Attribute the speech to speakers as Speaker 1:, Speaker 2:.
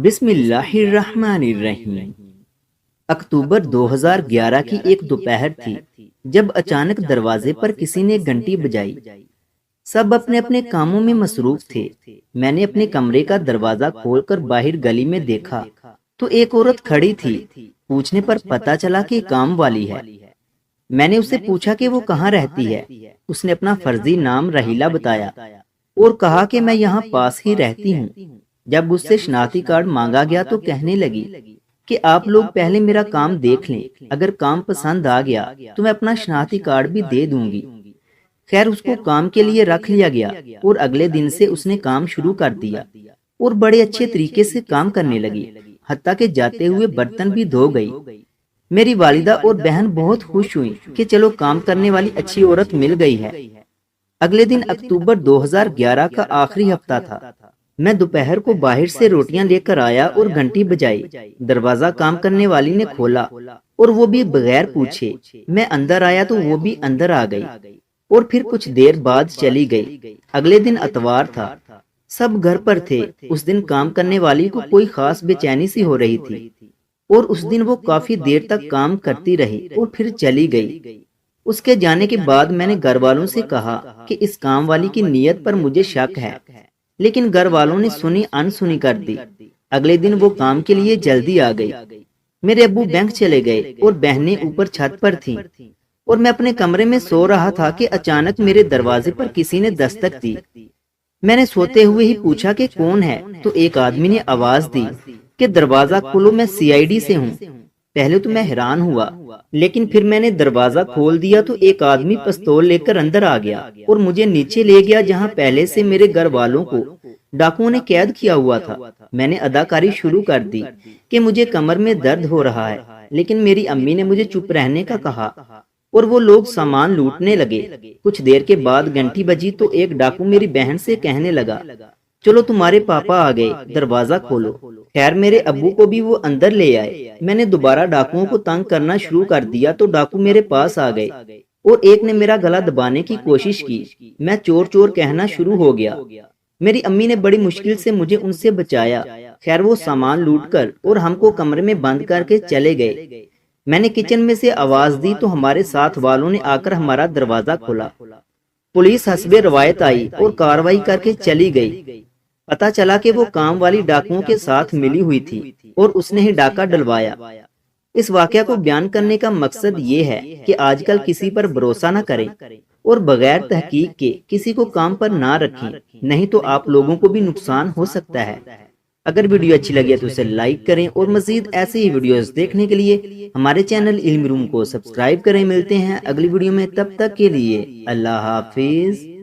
Speaker 1: بسم اللہ الرحمن الرحیم۔ اکتوبر 2011 کی ایک دوپہر تھی جب اچانک دروازے پر کسی نے گھنٹی بجائی۔ سب اپنے اپنے کاموں میں مصروف تھے۔ میں نے اپنے کمرے کا دروازہ کھول کر باہر گلی میں دیکھا تو ایک عورت کھڑی تھی۔ پوچھنے پر پتا چلا کہ کام والی ہے۔ میں نے اسے پوچھا کہ وہ کہاں رہتی ہے۔ اس نے اپنا فرضی نام رحیلہ بتایا اور کہا کہ میں یہاں پاس ہی رہتی ہوں۔ جب اس سے شناختی کارڈ مانگا گیا تو کہنے لگی کہ آپ لوگ پہلے میرا کام دیکھ لیں، اگر کام پسند آ گیا تو میں اپنا شناختی کارڈ بھی دے دوں گی۔ خیر اس کو کام کے لیے رکھ لیا گیا اور اگلے دن سے اس نے کام شروع کر دیا اور بڑے اچھے طریقے سے کام کرنے لگی، حتیٰ کہ جاتے ہوئے برتن بھی دھو گئی۔ میری والدہ اور بہن بہت خوش ہوئی کہ چلو کام کرنے والی اچھی عورت مل گئی ہے۔ اگلے دن اکتوبر 2011 کا آخری ہفتہ تھا۔ میں دوپہر کو باہر سے روٹیاں لے کر آیا اور گھنٹی بجائی۔ دروازہ کام کرنے والی نے کھولا اور وہ بھی بغیر پوچھے۔ میں اندر آیا تو وہ بھی اندر آ گئی اور پھر کچھ دیر بعد چلی گئی۔ اگلے دن اتوار تھا، سب گھر پر تھے۔ اس دن کام کرنے والی کو کوئی خاص بے چینی سی ہو رہی تھی اور اس دن وہ کافی دیر تک کام کرتی رہی اور پھر چلی گئی۔ اس کے جانے کے بعد میں نے گھر والوں سے کہا کہ اس کام والی کی نیت پر مجھے شک ہے، لیکن گھر والوں نے سنی انسنی کر دی۔ اگلے دن وہ کام کے لیے جلدی آ گئی۔ میرے ابو بینک چلے گئے اور بہنیں اوپر چھت پر تھیں اور میں اپنے کمرے میں سو رہا تھا کہ اچانک میرے دروازے پر کسی نے دستک دی۔ میں نے سوتے ہوئے ہی پوچھا کہ کون ہے تو ایک آدمی نے آواز دی کہ دروازہ کھولو، میں CID سے ہوں۔ پہلے تو میں حیران ہوا، لیکن پھر میں نے دروازہ کھول دیا تو ایک آدمی پستول لے کر اندر آ گیا اور مجھے نیچے لے گیا جہاں پہلے سے میرے گھر والوں کو ڈاکوؤں نے قید کیا ہوا تھا۔ میں نے اداکاری شروع کر دی کہ مجھے کمر میں درد ہو رہا ہے، لیکن میری امی نے مجھے چپ رہنے کا کہا اور وہ لوگ سامان لوٹنے لگے۔ کچھ دیر کے بعد گھنٹی بجی تو ایک ڈاکو میری بہن سے کہنے لگا چلو تمہارے پاپا آ گئے، دروازہ کھولو۔ خیر میرے ابو کو بھی وہ اندر لے آئے۔ میں نے دوبارہ ڈاکوؤں کو تنگ کرنا شروع کر دیا تو ڈاکو میرے پاس آ گئے اور ایک نے میرا گلا دبانے کی کوشش کی۔ میں چور چور کہنا شروع ہو گیا۔ میری امی نے بڑی مشکل سے مجھے ان سے بچایا۔ خیر وہ سامان لوٹ کر اور ہم کو کمرے میں بند کر کے چلے گئے۔ میں نے کچن میں سے آواز دی تو ہمارے ساتھ والوں نے آ کر ہمارا دروازہ کھولا۔ پولیس حسب روایت آئی اور کارروائی کر کے چلی گئی۔ پتا چلا کہ وہ کام والی ڈاکوؤں کے ساتھ ملی ہوئی تھی اور اس نے ہی ڈاکہ ڈلوایا۔ اس واقعہ کو بیان کرنے کا مقصد یہ ہے کہ آج کل کسی پر بھروسہ نہ کریں اور بغیر تحقیق کے کسی کو کام پر نہ رکھیں، نہیں تو آپ لوگوں کو بھی نقصان ہو سکتا ہے۔ اگر ویڈیو اچھی لگے تو اسے لائک کریں اور مزید ایسے ہی ویڈیوز دیکھنے کے لیے ہمارے چینل علم روم کو سبسکرائب کریں۔ ملتے ہیں اگلی ویڈیو میں، تب تک کے لیے اللہ حافظ۔